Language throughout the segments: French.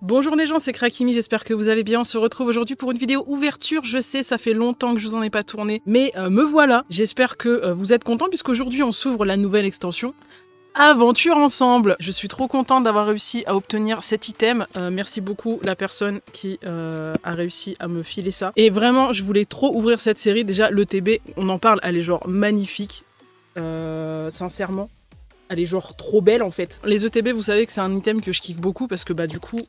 Bonjour les gens, c'est Krakimi, j'espère que vous allez bien. On se retrouve aujourd'hui pour une vidéo ouverture. Je sais, ça fait longtemps que je vous en ai pas tourné, mais me voilà. J'espère que vous êtes contents puisqu'aujourd'hui on s'ouvre la nouvelle extension Aventure ensemble. Je suis trop contente d'avoir réussi à obtenir cet item. Merci beaucoup la personne qui a réussi à me filer ça. Et vraiment, je voulais trop ouvrir cette série. Déjà, l'ETB, on en parle, elle est genre magnifique. Sincèrement. Elle est genre trop belle en fait. Les ETB, vous savez que c'est un item que je kiffe beaucoup parce que bah du coup,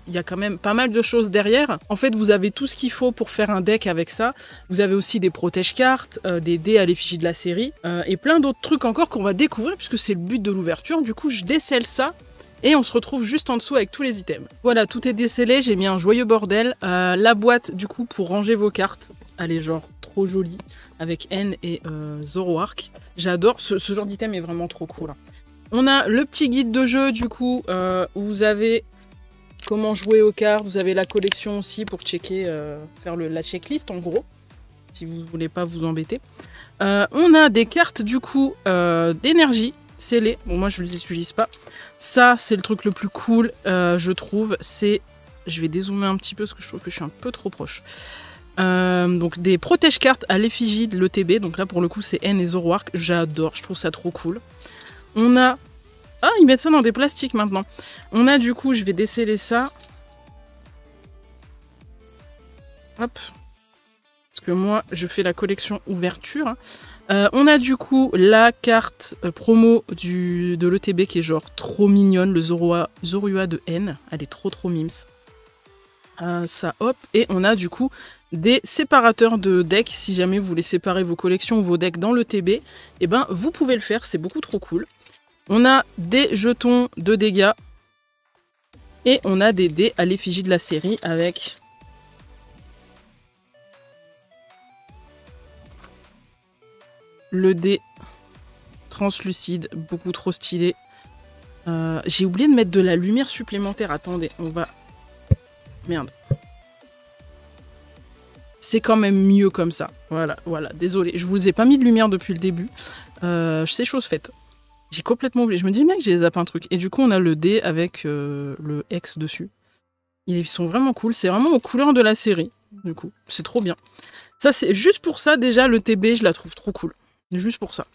il y a quand même pas mal de choses derrière. En fait, vous avez tout ce qu'il faut pour faire un deck avec ça. Vous avez aussi des protège-cartes, des dés à l'effigie de la série et plein d'autres trucs encore qu'on va découvrir puisque c'est le but de l'ouverture. Du coup, je décèle ça. Et on se retrouve juste en dessous avec tous les items. Voilà, tout est décellé, j'ai mis un joyeux bordel. La boîte, du coup, pour ranger vos cartes, elle est genre trop jolie, avec N et Zoroark. J'adore, ce genre d'item est vraiment trop cool. On a le petit guide de jeu, du coup, où vous avez comment jouer aux cartes. Vous avez la collection aussi pour checker, faire la checklist, en gros, si vous voulez pas vous embêter. On a des cartes, du coup, d'énergie scellées. Bon, moi, je ne les utilise pas. Ça, c'est le truc le plus cool, je trouve. C'est... Je vais dézoomer un petit peu parce que je trouve que je suis un peu trop proche. Donc des protège-cartes à l'effigie de l'ETB. Donc là, pour le coup, c'est N et Zoroark. J'adore, je trouve ça trop cool. On a... Ah, ils mettent ça dans des plastiques maintenant. On a du coup, je vais déceler ça. Hop. Parce que moi, je fais la collection ouverture. On a du coup la carte promo de l'ETB qui est genre trop mignonne, le Zorua de N. Elle est trop mims. Ça, hop. Et on a du coup des séparateurs de decks. Si jamais vous voulez séparer vos collections ou vos decks dans l'ETB, eh ben, vous pouvez le faire, c'est beaucoup trop cool. On a des jetons de dégâts. Et on a des dés à l'effigie de la série avec... le dé translucide, beaucoup trop stylé. J'ai oublié de mettre de la lumière supplémentaire. Attendez, on va... Merde. C'est quand même mieux comme ça. Voilà, désolé. Je vous ai pas mis de lumière depuis le début. C'est chose faite. J'ai complètement oublié. Je me dis, mec, j'ai zappé un truc. Et du coup, on a le dé avec le X dessus. Ils sont vraiment cool. C'est vraiment aux couleurs de la série. Du coup, c'est trop bien. Ça, c'est juste pour ça, déjà, le TB, je la trouve trop cool. Juste pour ça.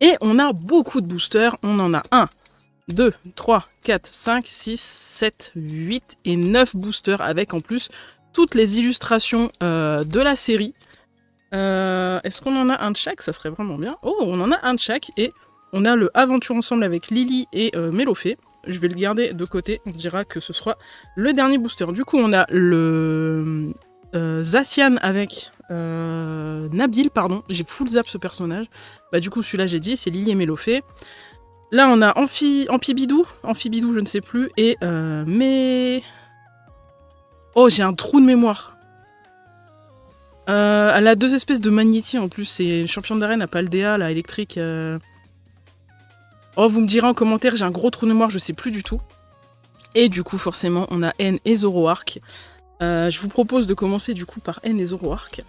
Et on a beaucoup de boosters. On en a 1, 2, 3, 4, 5, 6, 7, 8 et 9 boosters avec en plus toutes les illustrations de la série. Est-ce qu'on en a un de chaque? Ça serait vraiment bien. Oh, on en a un de chaque et on a le Aventure Ensemble avec Lily et Mélofée. Je vais le garder de côté. On dira que ce sera le dernier booster. Du coup, on a le... Zacian avec Nabil, pardon, j'ai full zap ce personnage. Bah du coup celui-là j'ai dit, c'est Lily et Mélofée. Là on a Amphibidou, je ne sais plus, et mais... Oh, j'ai un trou de mémoire. Elle a deux espèces de Magnéti en plus, c'est une championne d'arène à Paldea, la électrique. Oh, vous me direz en commentaire, j'ai un gros trou de mémoire, je sais plus du tout. Et du coup forcément on a N et Zoroark. Je vous propose de commencer du coup par N et Zoroark.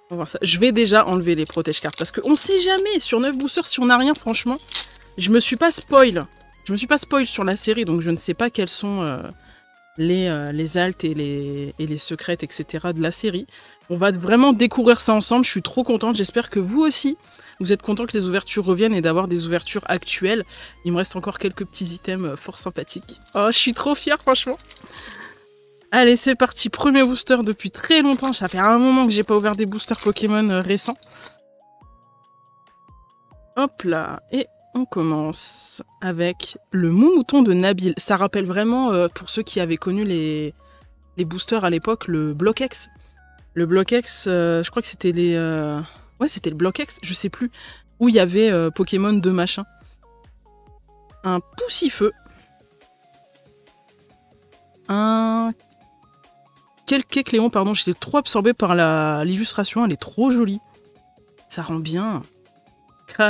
On va voir ça. Je vais déjà enlever les protège-cartes parce qu'on sait jamais sur 9 boosters si on n'a rien, franchement. Je me suis pas spoil. Je me suis pas spoil sur la série donc je ne sais pas quels sont les alts et les secrètes, etc. de la série. On va vraiment découvrir ça ensemble. Je suis trop contente. J'espère que vous aussi, vous êtes contents que les ouvertures reviennent et d'avoir des ouvertures actuelles. Il me reste encore quelques petits items fort sympathiques. Oh, je suis trop fière, franchement. Allez, c'est parti, premier booster depuis très longtemps. Ça fait un moment que j'ai pas ouvert des boosters Pokémon récents. Hop là, et on commence avec le mouton de Nabil. Ça rappelle vraiment, pour ceux qui avaient connu les boosters à l'époque, le Block X. Le Block X, je crois que c'était les... Ouais, c'était le Block X, je sais plus. Où il y avait Pokémon de machin. Un Poussifeu. Un... Cléon, pardon, j'étais trop absorbée par l'illustration, elle est trop jolie. Ça rend bien.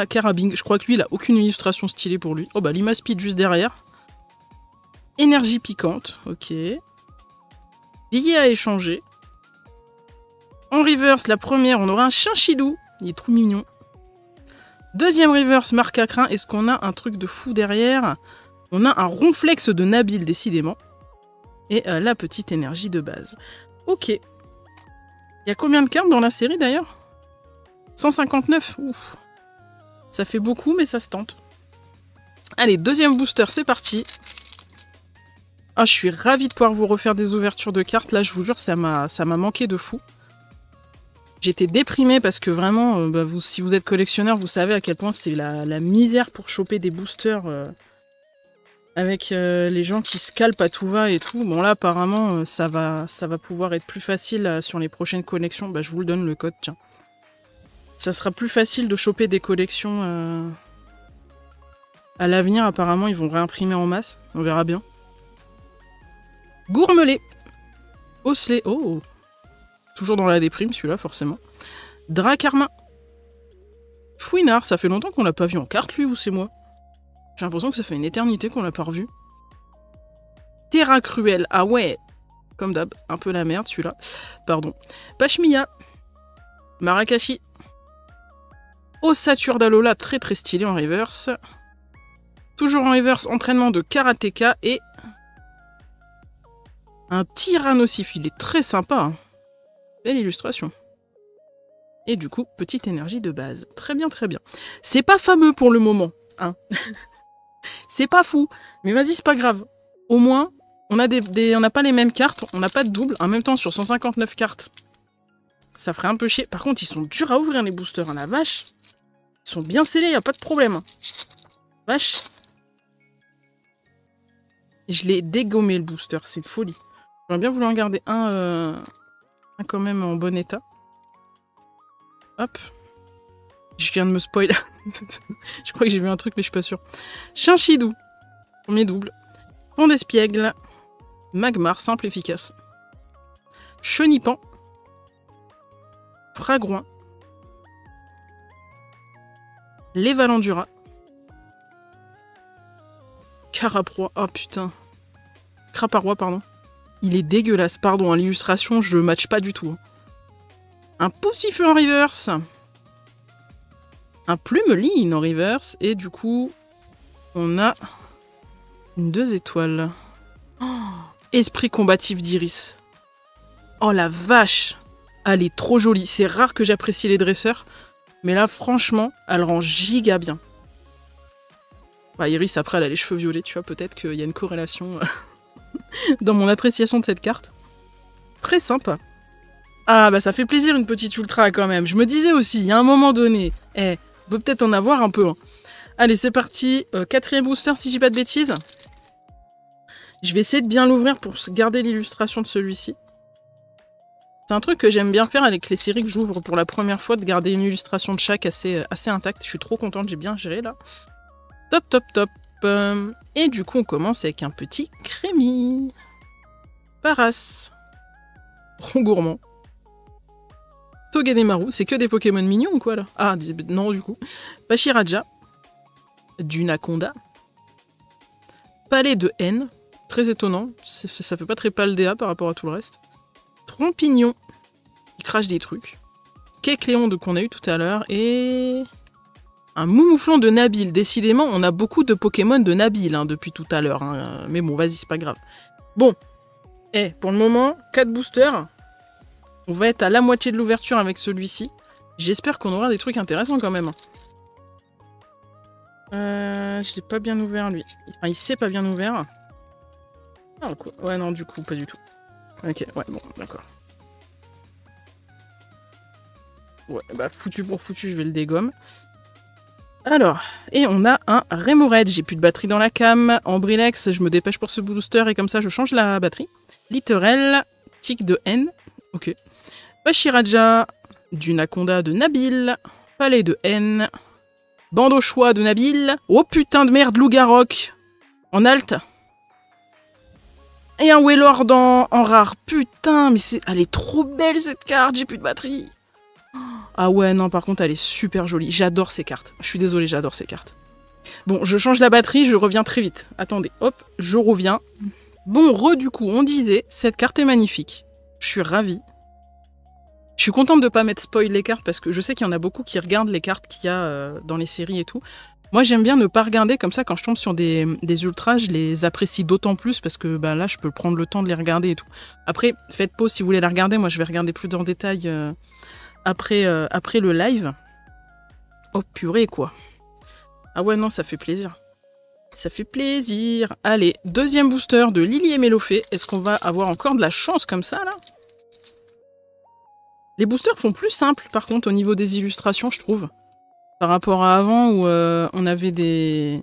Carabing, je crois que lui, il a aucune illustration stylée pour lui. Oh bah, Limaspeed juste derrière. Énergie piquante, ok. Billet à échanger. En reverse, la première, on aura un Chinchidou. Il est trop mignon. Deuxième reverse, marque à crin. Est-ce qu'on a un truc de fou derrière? On a un Ronflex de Nabil, décidément. Et la petite énergie de base. Ok. Il y a combien de cartes dans la série d'ailleurs? 159. Ouf. Ça fait beaucoup, mais ça se tente. Allez, deuxième booster, c'est parti. Ah, je suis ravie de pouvoir vous refaire des ouvertures de cartes. Là, je vous jure, ça m'a manqué de fou. J'étais déprimée parce que vraiment, si vous êtes collectionneur, vous savez à quel point c'est la misère pour choper des boosters avec les gens qui scalpent à tout va et tout. Bon là, apparemment, ça va pouvoir être plus facile sur les prochaines collections. Bah, je vous le donne, le code, tiens. Ça sera plus facile de choper des collections à l'avenir. Apparemment, ils vont réimprimer en masse. On verra bien. Gourmelet. Osselet. Oh. Toujours dans la déprime, celui-là, forcément. Dracarmin. Fouinard. Ça fait longtemps qu'on l'a pas vu en carte, lui, ou c'est moi? J'ai l'impression que ça fait une éternité qu'on l'a pas revu. Terra Cruel. Ah ouais. Comme d'hab. Un peu la merde, celui-là. Pardon. Pashmia. Marakashi. Ossature d'Alola. Très très stylé en reverse. Toujours en reverse, entraînement de karatéka et un tyrannosif. Il est très sympa. Hein. Belle illustration. Et du coup, petite énergie de base. Très bien, très bien. C'est pas fameux pour le moment. Hein. C'est pas fou. Mais vas-y, c'est pas grave. Au moins, on n'a pas les mêmes cartes. On n'a pas de double. En même temps, sur 159 cartes, ça ferait un peu chier. Par contre, ils sont durs à ouvrir, les boosters. Hein, la vache. Ils sont bien scellés, y a pas de problème. Hein. Vache. Je l'ai dégommé, le booster. C'est de folie. J'aurais bien voulu en garder un quand même en bon état. Hop. Je viens de me spoil. Je crois que j'ai vu un truc, mais je suis pas sûre. Chinchidou. Premier double. Pont d'espiègle. Magmar, simple, efficace. Chenipan. Fragouin. Lévalandura. Caraproie. Oh putain. Craparoie, pardon. Il est dégueulasse. Pardon, hein, l'illustration, je match pas du tout. Un Poussifeu en reverse. Un Plumeline en reverse. Et du coup, on a une 2 étoiles. Oh, Esprit combatif d'Iris. Oh la vache. Elle est trop jolie. C'est rare que j'apprécie les dresseurs. Mais là, franchement, elle rend giga bien. Bah, Iris, après, elle a les cheveux violets, tu vois. Peut-être qu'il y a une corrélation dans mon appréciation de cette carte. Très sympa. Ah, bah ça fait plaisir une petite ultra quand même. Je me disais aussi, il y a un moment donné, on peut peut-être en avoir un peu. Hein. Allez, c'est parti. Quatrième booster, si je dis pas de bêtises. Je vais essayer de bien l'ouvrir pour garder l'illustration de celui-ci. C'est un truc que j'aime bien faire avec les séries que j'ouvre pour la première fois, de garder une illustration de chaque assez intacte. Je suis trop contente, j'ai bien géré là. Top, top, top. Et du coup, on commence avec un petit Crémi. Paras. Rongourmand. Togedemaru, c'est que des Pokémon mignons ou quoi là? Ah, non du coup. Pachiraja. Dunaconda. Palais de haine. Très étonnant. Ça fait pas très Paldea par rapport à tout le reste. Trompignon. Il crache des trucs. Kecléon qu'on a eu tout à l'heure. Et... un Moumouflon de Nabil. Décidément, on a beaucoup de Pokémon de Nabil hein, depuis tout à l'heure. Hein. Mais bon, vas-y, c'est pas grave. Bon. Pour le moment, 4 boosters. On va être à la moitié de l'ouverture avec celui-ci. J'espère qu'on aura des trucs intéressants quand même. Je l'ai pas bien ouvert, lui. Enfin, il s'est pas bien ouvert. Ah, quoi. Ouais, non, du coup, pas du tout. Ok, ouais, bon, d'accord. Ouais, bah, foutu pour foutu, je vais le dégommer. Alors, et on a un Remoraid. J'ai plus de batterie dans la cam. En Brilex, je me dépêche pour ce booster et comme ça, je change la batterie. Littorel, Tic de N. Ok. Pachiraja, Dunaconda de Nabil. Palais de N. Bandochois de Nabil. Oh putain de merde, Lougarok. En alt. Et un Wailord en rare. Putain, mais elle est trop belle cette carte. J'ai plus de batterie. Ah ouais, non, par contre, elle est super jolie. J'adore ces cartes. Je suis désolée, j'adore ces cartes. Bon, je change la batterie, je reviens très vite. Attendez, hop, je reviens. Bon, du coup, on disait, cette carte est magnifique. Je suis ravie. Je suis contente de pas mettre spoil les cartes, parce que je sais qu'il y en a beaucoup qui regardent les cartes qu'il y a dans les séries et tout. Moi, j'aime bien ne pas regarder comme ça. Quand je tombe sur des ultras, je les apprécie d'autant plus parce que bah, là, je peux prendre le temps de les regarder et tout. Après, faites pause si vous voulez la regarder. Moi, je vais regarder plus en détail après le live. Oh purée, quoi. Ah ouais, non, ça fait plaisir. Ça fait plaisir. Allez, deuxième booster de Lily et Mélofée. Est-ce qu'on va avoir encore de la chance comme ça, là? Les boosters font plus simple, par contre, au niveau des illustrations, je trouve. Par rapport à avant, où on avait des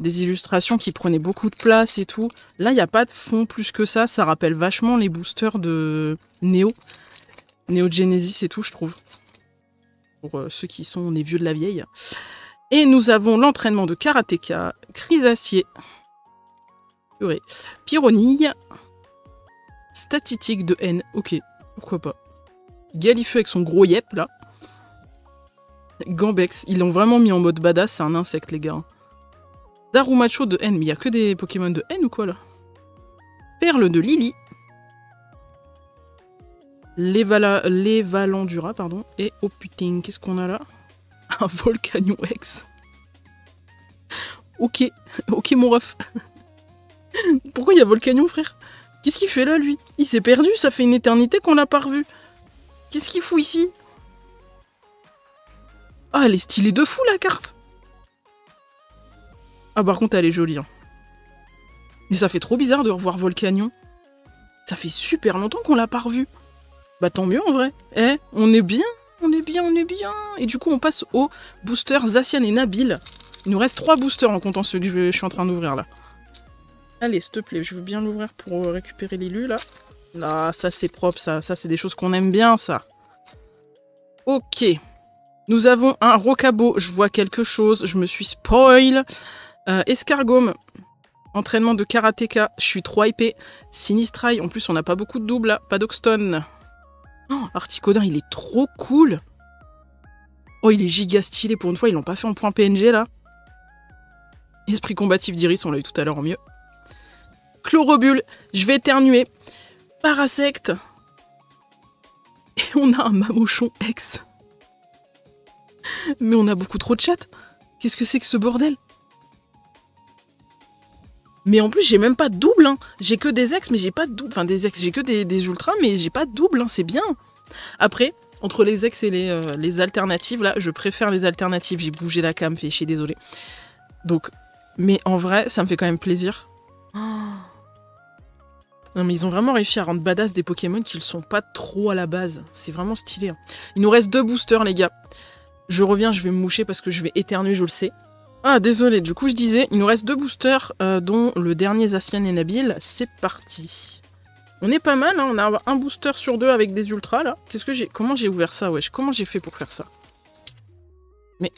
illustrations qui prenaient beaucoup de place et tout. Là, il n'y a pas de fond plus que ça. Ça rappelle vachement les boosters de Neo Genesis et tout, je trouve. Pour ceux qui sont les vieux de la vieille. Et nous avons l'entraînement de karatéka, Chrysacier, Pyronille, Statistique de haine, ok, pourquoi pas. Galifeu avec son gros yep, là. Gambex, ils l'ont vraiment mis en mode badass, c'est un insecte, les gars. Darumacho de haine, mais il n'y a que des Pokémon de haine ou quoi, là? Perle de Lily. Lévalandura, pardon. Et oh putain, qu'est-ce qu'on a là? Un Volcanion X. Ok, ok mon ref. Pourquoi il y a Volcanion, frère? Qu'est-ce qu'il fait là, lui? Il s'est perdu, ça fait une éternité qu'on l'a pas revu. Qu'est-ce qu'il fout ici? Ah, elle est stylée de fou, la carte. Ah, par contre, elle est jolie. Hein. Et ça fait trop bizarre de revoir Volcanion. Ça fait super longtemps qu'on l'a pas revu. Bah tant mieux, en vrai. Eh, on est bien. On est bien, on est bien. Et du coup, on passe aux boosters Zacian et Nabil. Il nous reste 3 boosters en comptant ceux que je suis en train d'ouvrir là. Allez, s'il te plaît, je veux bien l'ouvrir pour récupérer l'élu là. Là, ça c'est propre, ça c'est des choses qu'on aime bien, ça. Ok. Nous avons un Rocabo, je vois quelque chose, je me suis spoil. Escargome, entraînement de karatéka, je suis trop hypé. Sinistrail, en plus on n'a pas beaucoup de doubles là. Padoxton. Oh, Articodin, il est trop cool. Oh, il est giga stylé. Pour une fois, ils l'ont pas fait en point PNG, là. Esprit combatif d'Iris, on l'a eu tout à l'heure en mieux. Chlorobule, je vais éternuer. Parasecte. Et on a un Mamochon X. Mais on a beaucoup trop de chat. Qu'est-ce que c'est que ce bordel? Mais en plus, j'ai même pas de double. Hein. J'ai que des ex, mais j'ai pas de double. Enfin, des ex, j'ai que des ultras, mais j'ai pas de double. Hein. C'est bien. Après, entre les ex et les alternatives, là, je préfère les alternatives. J'ai bougé la cam, fait chier, désolé. Donc, mais en vrai, ça me fait quand même plaisir. Oh. Non, mais ils ont vraiment réussi à rendre badass des Pokémon qui ne sont pas trop à la base. C'est vraiment stylé. Hein. Il nous reste 2 boosters, les gars. Je reviens, je vais me moucher parce que je vais éternuer, je le sais. Ah, désolé, du coup je disais, il nous reste 2 boosters, dont le dernier Zacian et Nabil. C'est parti. On est pas mal, hein, on a un booster sur 2 avec des ultras, là. Qu'est-ce que j'ai... Comment j'ai ouvert ça, wesh? Comment j'ai fait pour faire ça? Mais...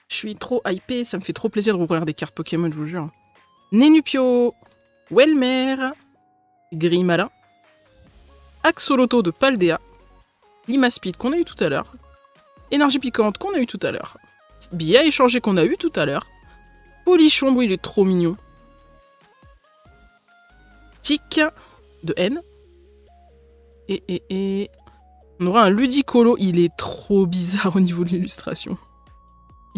Je suis trop hypé, ça me fait trop plaisir de rouvrir des cartes Pokémon, je vous jure. Nénupio, Welmer, Grimalin, Axoloto de Paldea, Limaspeed qu'on a eu tout à l'heure, Énergie Piquante qu'on a eu tout à l'heure, Billet à échanger qu'on a eu tout à l'heure, Polichon, bon, il est trop mignon, Tic de N, et on aura un Ludicolo, il est trop bizarre au niveau de l'illustration.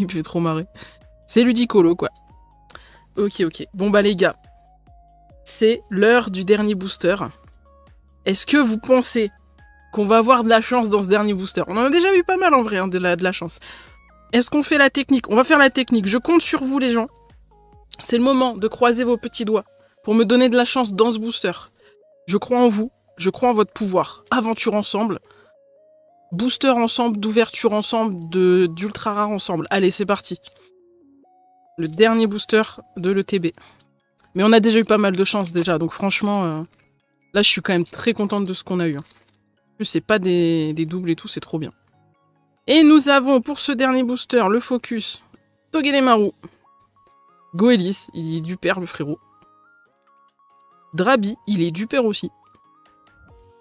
Il me fait trop marrer. C'est Ludicolo, quoi. Ok. Bon, bah les gars, c'est l'heure du dernier booster. Est-ce que vous pensez qu'on va avoir de la chance dans ce dernier booster? On en a déjà eu pas mal en vrai, hein, de la chance. Est-ce qu'on fait la technique? On va faire la technique. Je compte sur vous, les gens. C'est le moment de croiser vos petits doigts pour me donner de la chance dans ce booster. Je crois en vous. Je crois en votre pouvoir. Aventure ensemble. Booster ensemble, d'ouverture ensemble, d'ultra rare ensemble. Allez, c'est parti. Le dernier booster de l'ETB. Mais on a déjà eu pas mal de chance déjà, donc franchement, là je suis quand même très contente de ce qu'on a eu. En plus, c'est pas des doubles et tout, c'est trop bien. Et nous avons pour ce dernier booster le focus Togedemaru, Goélis, il est du père le frérot. Drabi, il est du père aussi.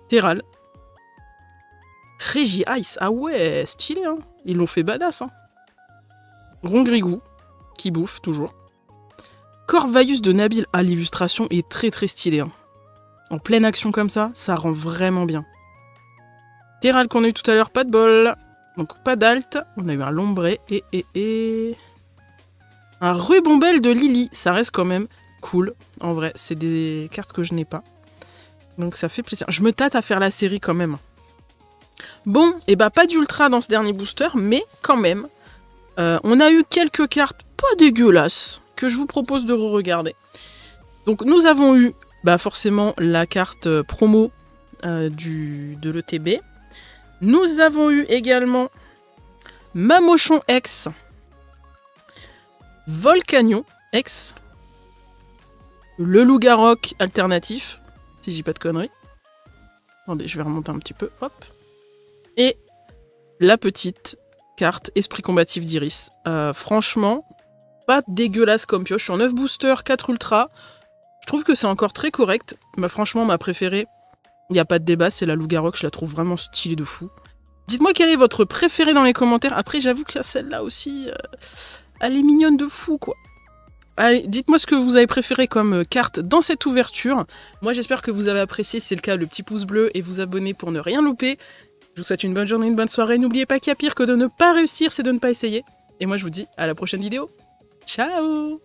Terral. Régi Ice, ah ouais, stylé, hein. Ils l'ont fait badass, hein. Rongrigou, qui bouffe, toujours. Corvaillus de Nabil, ah, l'illustration est très très stylée, hein. En pleine action comme ça rend vraiment bien. Terral qu'on a eu tout à l'heure, pas de bol. Donc pas d'alt. On a eu un Lombré et... un Rubombelle de Lily. Ça reste quand même cool. En vrai, c'est des cartes que je n'ai pas. Donc ça fait plaisir. Je me tâte à faire la série quand même. Bon, et bah pas d'ultra dans ce dernier booster, mais quand même, on a eu quelques cartes pas dégueulasses que je vous propose de re-regarder. Donc nous avons eu forcément la carte promo de l'ETB. Nous avons eu également Mamochon X, Volcanion X, le Loup-Garok alternatif, si je dis pas de conneries. Attendez, je vais remonter un petit peu, hop. Et la petite carte Esprit Combatif d'Iris. Franchement, pas dégueulasse comme pioche. Je suis en 9 boosters, 4 ultra. Je trouve que c'est encore très correct. Mais franchement, ma préférée, il n'y a pas de débat, c'est la Loup-Garok. Je la trouve vraiment stylée de fou. Dites-moi quelle est votre préférée dans les commentaires. Après, j'avoue que celle-là aussi, elle est mignonne de fou, quoi. Allez, dites-moi ce que vous avez préféré comme carte dans cette ouverture. Moi, j'espère que vous avez apprécié. Si c'est le cas, le petit pouce bleu et vous abonner pour ne rien louper. Je vous souhaite une bonne journée, une bonne soirée. N'oubliez pas qu'il y a pire que de ne pas réussir, c'est de ne pas essayer. Et moi, je vous dis à la prochaine vidéo. Ciao!